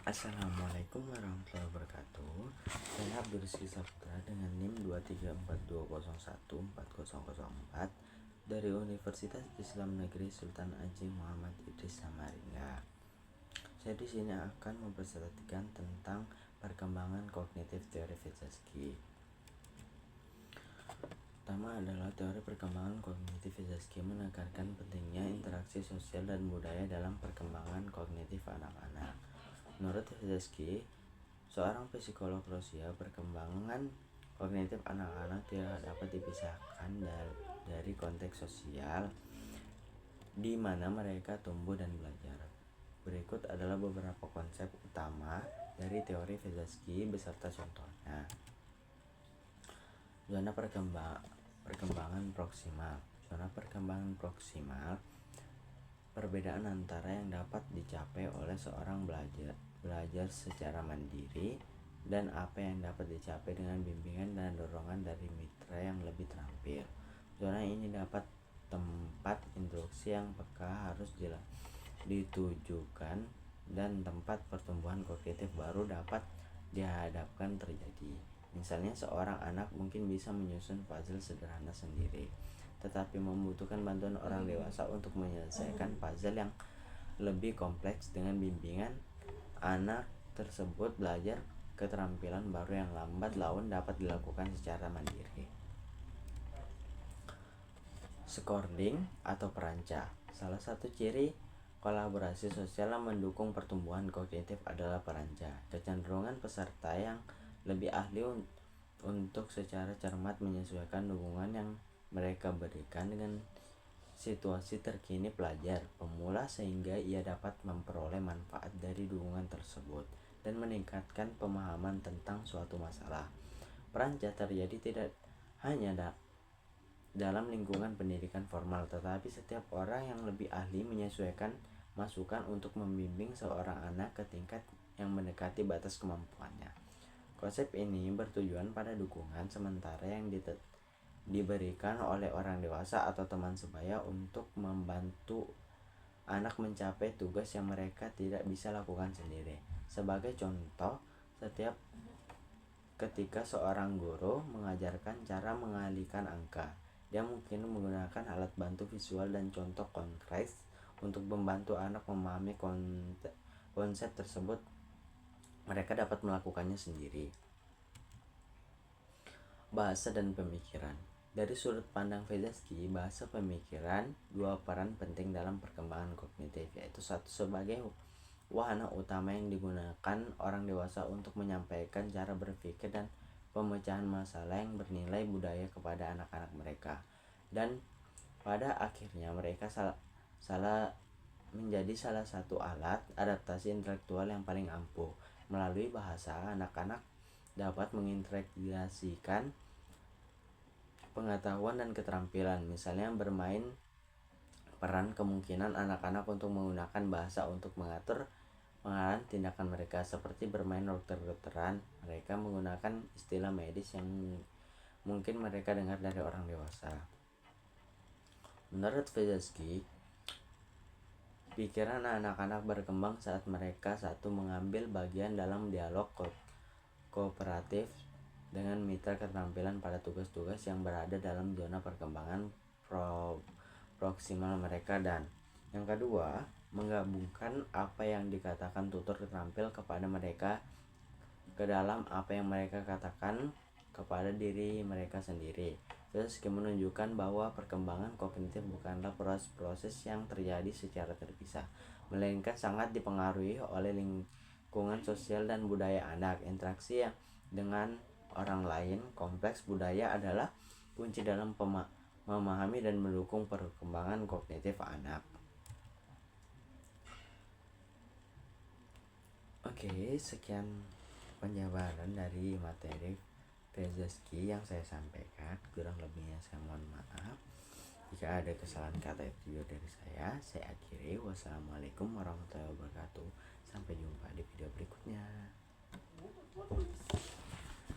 Assalamualaikum warahmatullahi wabarakatuh. Saya Abdul Rizky Saputra dengan NIM 234201404 dari Universitas Islam Negeri Sultan Haji Muhammad Idris Samarinda. Saya di sini akan mempresentasikan tentang perkembangan kognitif teori Vygotsky. Pertama adalah teori perkembangan kognitif Vygotsky menekankan pentingnya interaksi sosial dan budaya dalam perkembangan kognitif anak-anak. Menurut Vygotsky, seorang psikolog Rusia, perkembangan kognitif anak-anak tidak dapat dipisahkan dari konteks sosial di mana mereka tumbuh dan belajar. Berikut adalah beberapa konsep utama dari teori Vygotsky beserta contohnya. Zona perkembangan proksimal. Zona perkembangan proksimal perbedaan antara yang dapat dicapai oleh seorang belajar secara mandiri dan apa yang dapat dicapai dengan bimbingan dan dorongan dari mitra yang lebih terampil. Zona ini dapat tempat instruksi yang peka harus ditujukan dan tempat pertumbuhan kognitif baru dapat dihadapkan terjadi. Misalnya seorang anak mungkin bisa menyusun puzzle sederhana sendiri, tetapi membutuhkan bantuan orang dewasa untuk menyelesaikan puzzle yang lebih kompleks. Dengan bimbingan, anak tersebut belajar keterampilan baru yang lambat laun dapat dilakukan secara mandiri. Scaffolding atau perancah. Salah satu ciri kolaborasi sosial yang mendukung pertumbuhan kognitif adalah perancah. Kecenderungan peserta yang lebih ahli untuk secara cermat menyesuaikan dukungan yang mereka berikan dengan situasi terkini pelajar pemula sehingga ia dapat memperoleh manfaat dari dukungan tersebut dan meningkatkan pemahaman tentang suatu masalah. Perancah terjadi tidak hanya dalam lingkungan pendidikan formal, tetapi setiap orang yang lebih ahli menyesuaikan masukan untuk membimbing seorang anak ke tingkat yang mendekati batas kemampuannya. Konsep ini bertujuan pada dukungan sementara yang diberikan oleh orang dewasa atau teman sebaya untuk membantu anak mencapai tugas yang mereka tidak bisa lakukan sendiri. Sebagai contoh, ketika seorang guru mengajarkan cara mengalihkan angka, dia mungkin menggunakan alat bantu visual dan contoh konkret untuk membantu anak memahami konsep tersebut. Mereka dapat melakukannya sendiri. Bahasa dan pemikiran. Dari sudut pandang Vygotsky, bahasa pemikiran dua peran penting dalam perkembangan kognitif, yaitu satu sebagai wahana utama yang digunakan orang dewasa untuk menyampaikan cara berpikir dan pemecahan masalah yang bernilai budaya kepada anak-anak mereka, dan pada akhirnya mereka menjadi salah satu alat adaptasi intelektual yang paling ampuh. Melalui bahasa, anak-anak dapat mengintegrasikan pengetahuan dan keterampilan. Misalnya bermain peran kemungkinan anak-anak untuk menggunakan bahasa untuk mengatur pengalaman tindakan mereka, seperti bermain dokter-dokteran. Mereka menggunakan istilah medis yang mungkin mereka dengar dari orang dewasa. Menurut Vygotsky, pikiran anak-anak berkembang saat mereka mengambil bagian dalam dialog kooperatif dengan mitra keterampilan pada tugas-tugas yang berada dalam zona perkembangan proksimal mereka, dan yang kedua, menggabungkan apa yang dikatakan tutor terampil kepada mereka ke dalam apa yang mereka katakan kepada diri mereka sendiri. Vygotsky menunjukkan bahwa perkembangan kognitif bukanlah proses yang terjadi secara terpisah, melainkan sangat dipengaruhi oleh lingkungan sosial dan budaya anak. Interaksi dengan orang lain, kompleks budaya adalah kunci dalam memahami dan mendukung perkembangan kognitif anak. Oke, sekian penjabaran dari materi Vygotsky yang saya sampaikan. Kurang lebihnya saya mohon maaf. Jika ada kesalahan kata itu dari saya akhiri. Wassalamualaikum warahmatullahi wabarakatuh. Sampai jumpa di video berikutnya.